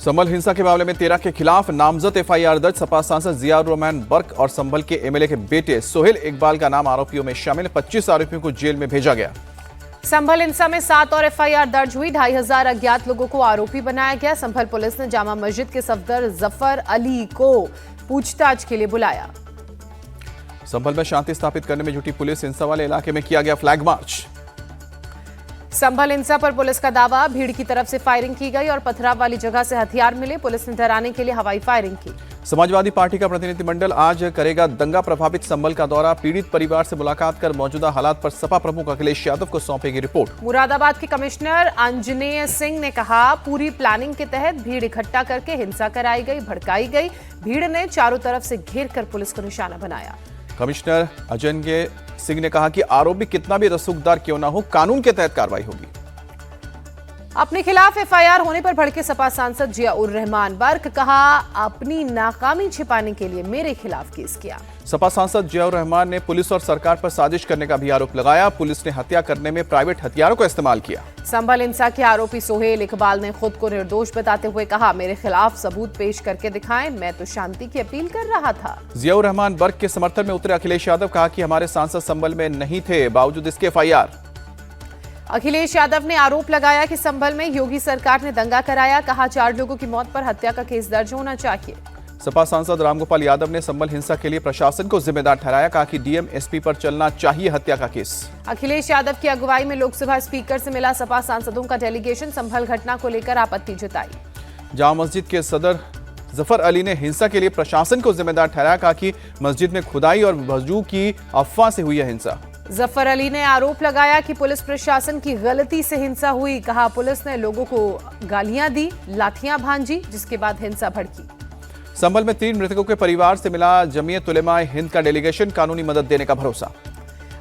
संभल हिंसा के मामले में 13 के खिलाफ नामजद एफआईआर दर्ज। सपा सांसद जियाउर रहमान बर्क और संभल के एमएलए के बेटे सोहेल इकबाल का नाम आरोपियों में शामिल। 25 आरोपियों को जेल में भेजा गया। संभल हिंसा में 7 और एफआईआर दर्ज हुई। 2500 अज्ञात लोगों को आरोपी बनाया गया। संभल पुलिस ने जामा मस्जिद के सफदर जफर अली को पूछताछ के लिए बुलाया। संभल में शांति स्थापित करने में जुटी पुलिस। हिंसा वाले इलाके में किया गया फ्लैग मार्च। संभल हिंसा पर पुलिस का दावा, भीड़ की तरफ से फायरिंग की गई और पथराव वाली जगह से हथियार मिले। पुलिस ने डराने के लिए हवाई फायरिंग की। समाजवादी पार्टी का प्रतिनिधिमंडल आज करेगा दंगा प्रभावित संभल का दौरा। पीड़ित परिवार से मुलाकात कर मौजूदा हालात पर सपा प्रमुख अखिलेश यादव को सौंपेगी रिपोर्ट। मुरादाबाद के कमिश्नर अंजनेय सिंह ने कहा, पूरी प्लानिंग के तहत भीड़ इकट्ठा करके हिंसा कराई गई, भड़काई गई। भीड़ ने चारों तरफ से घेर कर पुलिस को निशाना बनाया। कमिश्नर अजन्य सिंह ने कहा कि आरोपी कितना भी रसूखदार क्यों ना हो, कानून के तहत कार्रवाई होगी। अपने खिलाफ एफआईआर होने पर भड़के सपा सांसद जियाउर रहमान बर्क, कहा अपनी नाकामी छिपाने के लिए मेरे खिलाफ केस किया। सपा सांसद जियाउर रहमान ने पुलिस और सरकार पर साजिश करने का भी आरोप लगाया। पुलिस ने हत्या करने में प्राइवेट हथियारों का इस्तेमाल किया। संभल हिंसा के आरोपी सोहेल इकबाल ने खुद को निर्दोष बताते हुए कहा, मेरे खिलाफ सबूत पेश करके दिखाएं, मैं तो शांति की अपील कर रहा था। जियाउर रहमान बर्क के समर्थन में उतरे अखिलेश यादव, कहा कि हमारे सांसद संभल में नहीं थे, बावजूद इसके एफआईआर। अखिलेश यादव ने आरोप लगाया कि संभल में योगी सरकार ने दंगा कराया। कहा, 4 लोगों की मौत पर हत्या का केस दर्ज होना चाहिए। सपा सांसद रामगोपाल यादव ने संभल हिंसा के लिए प्रशासन को जिम्मेदार ठहराया। कहा कि डीएम एसपी पर चलना चाहिए हत्या का केस। अखिलेश यादव की अगुवाई में लोकसभा स्पीकर से मिला सपा सांसदों का डेलीगेशन। संभल घटना को लेकर आपत्ति जताई। जामा मस्जिद के सदर जफर अली ने हिंसा के लिए प्रशासन को जिम्मेदार ठहराया। कहा कि मस्जिद में खुदाई और वजू की अफवाह से हुई है हिंसा। जफर अली ने आरोप लगाया कि पुलिस प्रशासन की गलती से हिंसा हुई। कहा, पुलिस ने लोगों को गालियां दी, लाठियां भांजी, जिसके बाद हिंसा भड़की। संभल में 3 मृतकों के परिवार से मिला जमीयत उलेमा हिंद का डेलीगेशन। कानूनी मदद देने का भरोसा।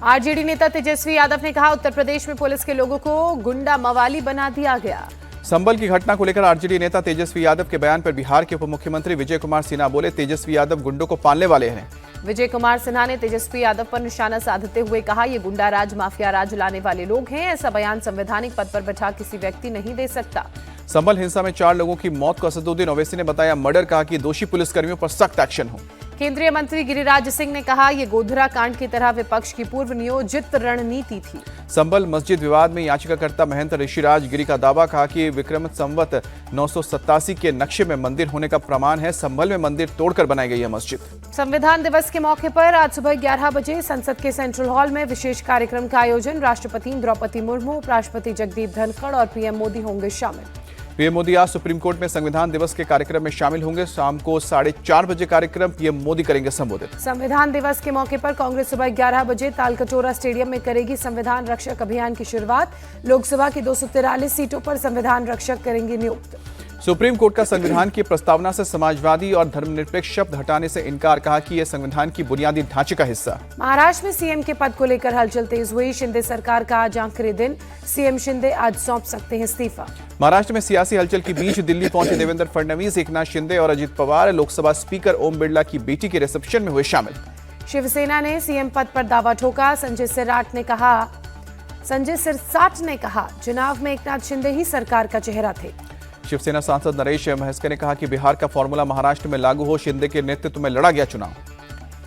आरजेडी नेता तेजस्वी यादव ने कहा, उत्तर प्रदेश में पुलिस के लोगों को गुंडा मवाली बना दिया गया। संभल की घटना को लेकर आरजेडी नेता तेजस्वी यादव के बयान पर बिहार के उप मुख्यमंत्री विजय कुमार सिन्हा बोले, तेजस्वी यादव गुंडों को पालने वाले हैं। विजय कुमार सिन्हा ने तेजस्वी यादव पर निशाना साधते हुए कहा, ये गुंडा राज, माफिया राज लाने वाले लोग हैं। ऐसा बयान संवैधानिक पद पर बैठा किसी व्यक्ति नहीं दे सकता। संभल हिंसा में 4 लोगों की मौत को असदुद्दीन ओवैसी ने बताया मर्डर। कहा कि दोषी पुलिसकर्मियों पर सख्त एक्शन हो। केंद्रीय मंत्री गिरिराज सिंह ने कहा, ये गोधरा कांड की तरह विपक्ष की पूर्व नियोजित रणनीति थी। संभल मस्जिद विवाद में याचिकाकर्ता महंत ऋषिराज गिरी का दावा। कहा कि विक्रम संवत 987 के नक्शे में मंदिर होने का प्रमाण है। संभल में मंदिर तोड़कर बनाई गई है मस्जिद। संविधान दिवस के मौके पर आज सुबह 11 बजे संसद के सेंट्रल हॉल में विशेष कार्यक्रम का आयोजन। राष्ट्रपति द्रौपदी मुर्मू, उपराष्ट्रपति जगदीप धनखड़ और पीएम मोदी होंगे शामिल। पीएम मोदी आज सुप्रीम कोर्ट में संविधान दिवस के कार्यक्रम में शामिल होंगे। शाम को 4:30 बजे कार्यक्रम पीएम मोदी करेंगे संबोधित। संविधान दिवस के मौके पर कांग्रेस सुबह 11 बजे तालकटोरा स्टेडियम में करेगी संविधान रक्षक अभियान की शुरुआत। लोकसभा की 243 सीटों पर संविधान रक्षक करेंगे नियुक्त। सुप्रीम कोर्ट का संविधान की प्रस्तावना से समाजवादी और धर्मनिरपेक्ष शब्द हटाने से इनकार। कहा कि यह संविधान की बुनियादी ढांचे का हिस्सा। महाराष्ट्र में सीएम के पद को लेकर हलचल तेज हुई। शिंदे सरकार का आज आखिरी दिन। सीएम शिंदे आज सौंप सकते हैं इस्तीफा। महाराष्ट्र में सियासी हलचल के बीच दिल्ली पहुंचे देवेंद्र फडणवीस, एकनाथ शिंदे और अजित पवार लोकसभा स्पीकर ओम बिरला की बेटी के रिसेप्शन में हुए शामिल। शिवसेना ने सीएम पद पर दावा ठोका। संजय सिरसाट ने कहा, चुनाव में एकनाथ शिंदे ही सरकार का चेहरा थे। शिवसेना सांसद नरेश महस्कर ने कहा कि बिहार का फॉर्मूला महाराष्ट्र में लागू हो। शिंदे के नेतृत्व में लड़ा गया चुनाव।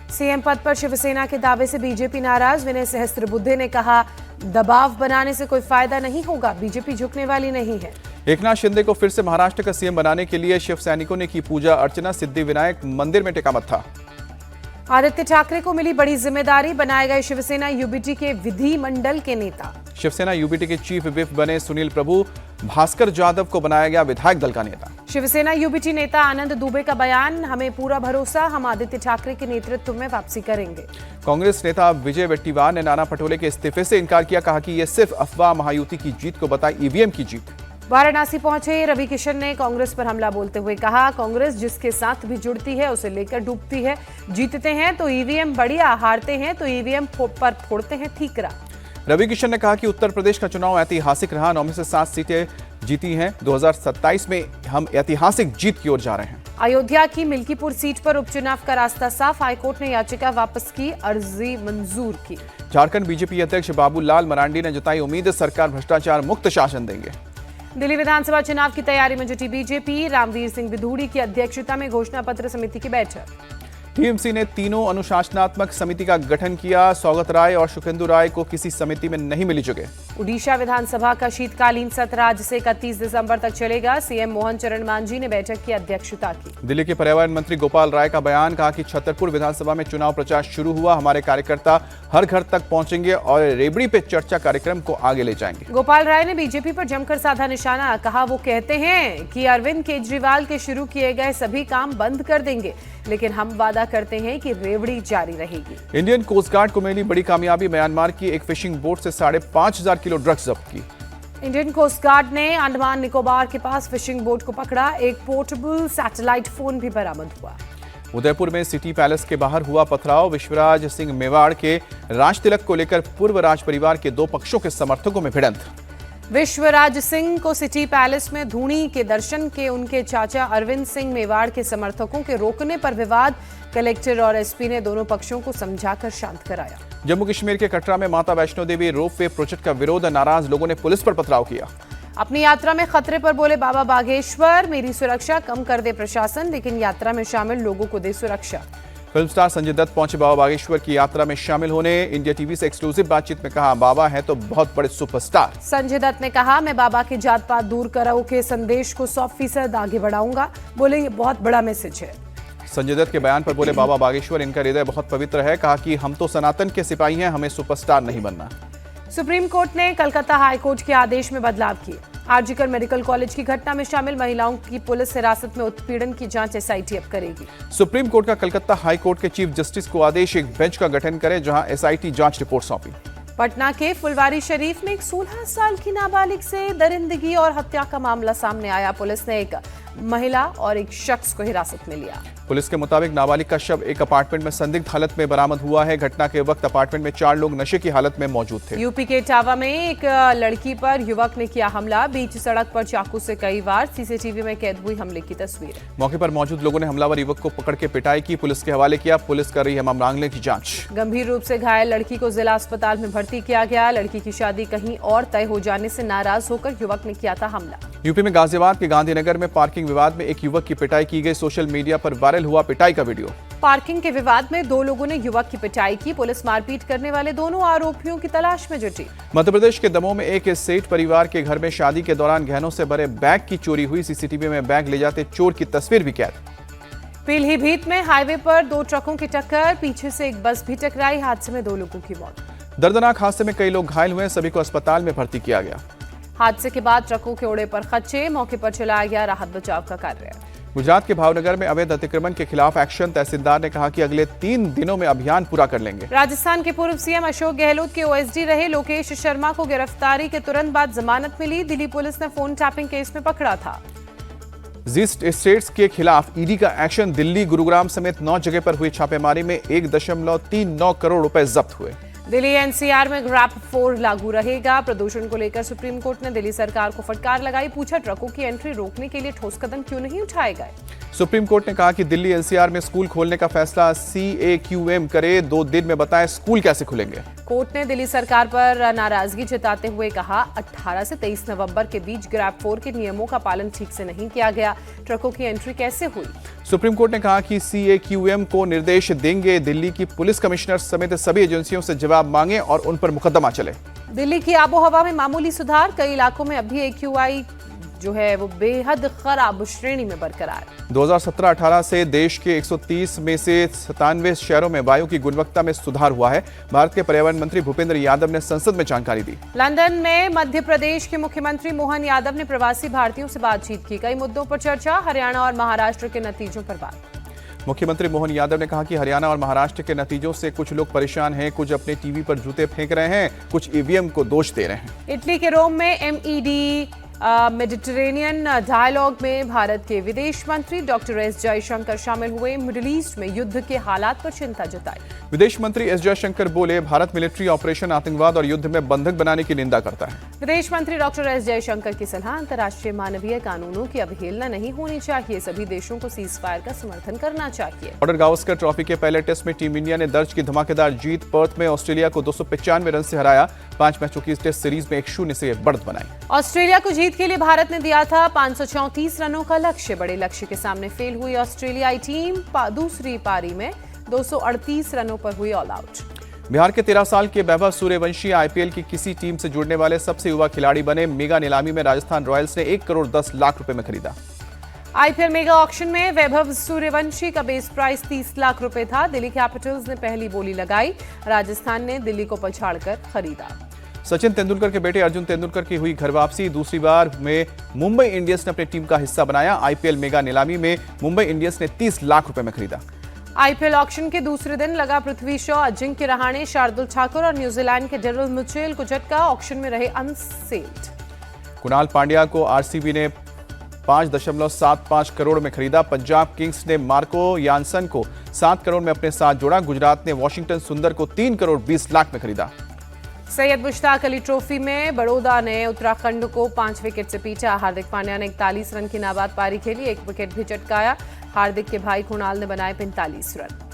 सीएम पद पर शिवसेना के दावे से बीजेपी नाराज। विनय सहस्त्रबुद्धे ने कहा, दबाव बनाने से कोई फायदा नहीं होगा, बीजेपी झुकने वाली नहीं है। एकनाथ शिंदे को फिर से महाराष्ट्र का सीएम बनाने के लिए शिव सैनिकों ने की पूजा अर्चना। सिद्धिविनायक मंदिर में टेका मत्था। आदित्य ठाकरे को मिली बड़ी जिम्मेदारी। बनाए गए शिवसेना यूबीटी के विधि मंडल के नेता। शिवसेना यूबीटी के चीफ व्हिप बने सुनील प्रभु। भास्कर जाधव को बनाया गया विधायक दल का नेता। शिवसेना यूबीटी नेता आनंद दुबे का बयान, हमें पूरा भरोसा, हम आदित्य ठाकरे के नेतृत्व में वापसी करेंगे। कांग्रेस नेता विजय वट्टीवार ने नाना पटोले के इस्तीफे से इनकार किया। कहा कि यह सिर्फ अफवाह, महायुति की जीत को बताई ईवीएम की जीत। वाराणसी पहुंचे रवि किशन ने कांग्रेस पर हमला बोलते हुए कहा, कांग्रेस जिसके साथ भी जुड़ती है उसे लेकर डूबती है। जीतते हैं तो ईवीएम बढ़िया, हारते हैं तो ईवीएम पर फोड़ते हैं ठीकरा। रवि किशन ने कहा कि उत्तर प्रदेश का चुनाव ऐतिहासिक रहा। 9 में से 7 सीटें जीती हैं। 2027 में हम ऐतिहासिक जीत की ओर जा रहे हैं। अयोध्या की मिल्कीपुर सीट पर उपचुनाव का रास्ता साफ। हाईकोर्ट ने याचिका वापस की, अर्जी मंजूर की। झारखंड बीजेपी अध्यक्ष बाबूलाल मरांडी ने जताई उम्मीद, सरकार भ्रष्टाचार मुक्त शासन देंगे। दिल्ली विधानसभा चुनाव की तैयारी में जुटी बीजेपी, रामवीर सिंह बिधूड़ी की अध्यक्षता में घोषणा पत्र समिति की बैठक। टीएमसी ने तीनों अनुशासनात्मक समिति का गठन किया। सौगत राय और सुखेंदु राय को किसी समिति में नहीं मिली जगह। उड़ीसा विधानसभा का शीतकालीन सत्र आज से 31 दिसंबर तक चलेगा। सीएम मोहन चरण मांझी ने बैठक की अध्यक्षता की। दिल्ली के पर्यावरण मंत्री गोपाल राय का बयान, कहा कि छतरपुर विधानसभा में चुनाव प्रचार शुरू हुआ, हमारे कार्यकर्ता हर घर तक पहुंचेंगे और रेवड़ी पे चर्चा कार्यक्रम को आगे ले जाएंगे। गोपाल राय ने बीजेपी पर जमकर साधा निशाना, कहा वो कहते हैं कि अरविंद केजरीवाल के शुरू किए गए सभी काम बंद कर देंगे, लेकिन हम वादा करते हैं कि रेवड़ी जारी रहेगी। इंडियन कोस्ट गार्ड को मिली बड़ी कामयाबी, म्यांमार की एक फिशिंग बोट से 5,500 किलो ड्रग्स जब्त की। इंडियन कोस्ट गार्ड ने अंडमान निकोबार के पास फिशिंग बोट को पकड़ा। एक पोर्टेबल सैटेलाइट फोन भी बरामद हुआ। उदयपुर में सिटी पैलेस के बाहर हुआ पथराव। विश्वराज सिंह मेवाड़ के राज तिलक को लेकर पूर्व राज परिवार के दो पक्षों के समर्थकों में भिड़ंत। विश्वराज सिंह को सिटी पैलेस में धूनी के दर्शन के उनके चाचा अरविंद सिंह मेवाड़ के समर्थकों के रोकने पर विवाद। कलेक्टर और एसपी ने दोनों पक्षों को समझाकर शांत कराया। जम्मू कश्मीर के कटरा में माता वैष्णो देवी रोपवे प्रोजेक्ट का विरोध, नाराज लोगों ने पुलिस पर पथराव किया। अपनी यात्रा में खतरे पर बोले बाबा बागेश्वर, मेरी सुरक्षा कम कर दे प्रशासन, लेकिन यात्रा में शामिल लोगों को दे सुरक्षा। फिल्म स्टार संजय दत्त पहुंचे बाबा बागेश्वर की यात्रा में शामिल होने। इंडिया टीवी से एक्सक्लूसिव बातचीत में कहा, बाबा है तो बहुत बड़े सुपरस्टार। संजय दत्त ने कहा, मैं बाबा के जात पात दूर कराओ के संदेश को 100% आगे बढ़ाऊंगा। बोले ये बहुत बड़ा मैसेज है। संजय दत्त के बयान पर बोले बाबा बागेश्वर, इनका हृदय बहुत पवित्र है। कहा कि हम तो सनातन के सिपाही हैं, हमें सुपरस्टार नहीं बनना। सुप्रीम कोर्ट ने कलकत्ता हाई कोर्ट के आदेश में बदलाव किए। आरजीकर मेडिकल कॉलेज की घटना में शामिल महिलाओं की पुलिस हिरासत में उत्पीड़न की जांच एसआईटी अब करेगी। सुप्रीम कोर्ट का कलकत्ता हाई कोर्ट के चीफ जस्टिस को आदेश, एक बेंच का गठन करे जहां एसआईटी जांच रिपोर्ट सौंपी। पटना के फुलवारी शरीफ में एक 16 साल की नाबालिग से दरिंदगी और हत्या का मामला सामने आया। पुलिस ने एक महिला और एक शख्स को हिरासत में लिया। पुलिस के मुताबिक नाबालिग का शव एक अपार्टमेंट में संदिग्ध हालत में बरामद हुआ है। घटना के वक्त अपार्टमेंट में 4 लोग नशे की हालत में मौजूद थे। यूपी के इटावा में एक लड़की पर युवक ने किया हमला। बीच सड़क पर चाकू से कई वार, सीसीटीवी में कैद हुई हमले की तस्वीर। मौके पर मौजूद लोगों ने हमलावर युवक को पकड़ के पिटाई की, पुलिस के हवाले किया। पुलिस कर रही है मामले की जांच। गंभीर रूप से घायल लड़की को जिला अस्पताल में भर्ती किया गया। लड़की की शादी कहीं और तय हो जाने से नाराज होकर युवक ने किया था हमला। यूपी में गाजियाबाद के गांधीनगर में पार्किंग विवाद में एक युवक की पिटाई की गई। सोशल मीडिया पर वायरल हुआ पिटाई का वीडियो। पार्किंग के विवाद में 2 लोगों ने युवक की पिटाई की। पुलिस मारपीट करने वाले दोनों आरोपियों की तलाश में जुटी। मध्य प्रदेश के दमोह में एक सेठ परिवार के घर में शादी के दौरान गहनों से भरे बैग की चोरी हुई। सीसीटीवी में बैग ले जाते चोर की तस्वीर भी कैद। पीलीभीत में हाईवे पर 2 ट्रकों की टक्कर, पीछे से एक बस भी टकराई। हादसे में 2 लोगों की मौत। दर्दनाक हादसे में कई लोग घायल हुए, सभी को अस्पताल में भर्ती किया गया। हादसे के बाद ट्रकों के ओड़े पर खच्चे, मौके पर चलाया गया राहत बचाव का कार्य। गुजरात के भावनगर में अवैध अतिक्रमण के खिलाफ एक्शन, तहसीलदार ने कहा कि अगले 3 दिनों में अभियान पूरा कर लेंगे। राजस्थान के पूर्व सीएम अशोक गहलोत के ओएसडी रहे लोकेश शर्मा को गिरफ्तारी के तुरंत बाद जमानत मिली। दिल्ली पुलिस ने फोन टैपिंग केस में पकड़ा था। जीस्ट एस्टेट्स के खिलाफ ईडी का एक्शन, दिल्ली गुरुग्राम समेत 9 जगह पर हुई छापेमारी में 1.39 करोड़ रुपए जब्त हुए। दिल्ली एनसीआर में ग्रैप 4 लागू रहेगा। प्रदूषण को लेकर सुप्रीम कोर्ट ने दिल्ली सरकार को फटकार लगाई। पूछा, ट्रकों की एंट्री रोकने के लिए ठोस कदम क्यों नहीं उठाए गए। सुप्रीम कोर्ट ने कहा कि दिल्ली एनसीआर में स्कूल खोलने का फैसला CAQM करे, 2 दिन में बताएं स्कूल कैसे खुलेंगे। कोर्ट ने दिल्ली सरकार पर नाराजगी जताते हुए कहा, 18 से 23 नवंबर के बीच ग्रैप 4 के नियमों का पालन ठीक से नहीं किया गया। ट्रकों की एंट्री कैसे हुई। सुप्रीम कोर्ट ने कहा कि CAQM को निर्देश देंगे, दिल्ली की पुलिस कमिश्नर समेत सभी एजेंसियों से जवाब मांगे और उन पर मुकदमा चले। दिल्ली की आबोहवा में मामूली सुधार, कई इलाकों में अभी AQI जो है वो बेहद खराब श्रेणी में बरकरार। 2017-18 से देश के 130 में से 97 शहरों में वायु की गुणवत्ता में सुधार हुआ है। भारत के पर्यावरण मंत्री भूपेंद्र यादव ने संसद में जानकारी दी। लंदन में मध्य प्रदेश के मुख्यमंत्री मोहन यादव ने प्रवासी भारतीयों से बातचीत की। कई मुद्दों पर चर्चा, हरियाणा और महाराष्ट्र के नतीजों पर बात। मुख्यमंत्री मोहन यादव ने कहा कि हरियाणा और महाराष्ट्र के नतीजों से कुछ लोग परेशान हैं, कुछ अपने टीवी पर जूते फेंक रहे हैं, कुछ ईवीएम को दोष दे रहे हैं। इटली के रोम में MED मेडिटेरेनियन डायलॉग में भारत के विदेश मंत्री डॉक्टर एस जयशंकर शामिल हुए। मिडिल ईस्ट में युद्ध के हालात पर चिंता जताई। विदेश मंत्री एस जयशंकर बोले, भारत मिलिट्री ऑपरेशन, आतंकवाद और युद्ध में बंधक बनाने की निंदा करता है। विदेश मंत्री डॉक्टर एस जयशंकर की सलाह, अंतर्राष्ट्रीय मानवीय कानूनों की अवहेलना नहीं होनी चाहिए, सभी देशों को सीज फायर का समर्थन करना चाहिए। बॉर्डर गावस्कर ट्रॉफी के पहले टेस्ट में टीम इंडिया ने दर्ज की धमाकेदार जीत। पर्थ में ऑस्ट्रेलिया को 295 रन से हराया। 5 मैचों की टेस्ट सीरीज में 1-0 से बढ़त बनाई। ऑस्ट्रेलिया को जीत जीत के लिए भारत ने दिया था 534 रनों का लक्ष्य। बड़े लक्ष्य के सामने फेल हुई ऑस्ट्रेलियाई टीम। दूसरी पारी में 238 रनों पर हुई ऑल आउट। बिहार के 13 साल के वैभव सूर्यवंशी आईपीएल की किसी टीम से जुड़ने वाले सबसे युवा खिलाड़ी बने। मेगा नीलामी में राजस्थान रॉयल्स ने 1 करोड़ 10 लाख रुपए में खरीदा। आईपीएल मेगा ऑक्शन में वैभव सूर्यवंशी का बेस प्राइस 30 लाख रुपए था। दिल्ली कैपिटल्स ने पहली बोली लगाई। राजस्थान ने दिल्ली को पछाड़कर खरीदा। सचिन तेंदुलकर के बेटे अर्जुन तेंदुलकर की हुई घर वापसी। दूसरी बार में मुंबई इंडियंस ने अपनी टीम का हिस्सा बनाया। आईपीएल मेगा नीलामी में मुंबई इंडियंस ने 30 लाख रुपए में खरीदा। आईपीएल ऑक्शन के दूसरे दिन लगा पृथ्वी शॉ, अजिंक्य रहाणे, शार्दुल ठाकुर और न्यूजीलैंड के डेरिल मिचेल को झटका। ऑक्शन में रहे अनसेल्ड। कुणाल पांड्या को आरसीबी ने 5.75 करोड़ में खरीदा। पंजाब किंग्स ने मार्को यानसन को 7 करोड़ में अपने साथ जोड़ा। गुजरात ने वॉशिंगटन सुंदर को 3 करोड़ 20 लाख में खरीदा। सैयद मुश्ताक अली ट्रॉफी में बड़ौदा ने उत्तराखंड को 5 विकेट से पीटा। हार्दिक पांड्या ने 41 रन की नाबाद पारी खेली। 1 विकेट भी चटकाया। हार्दिक के भाई कुणाल ने बनाए 45 रन।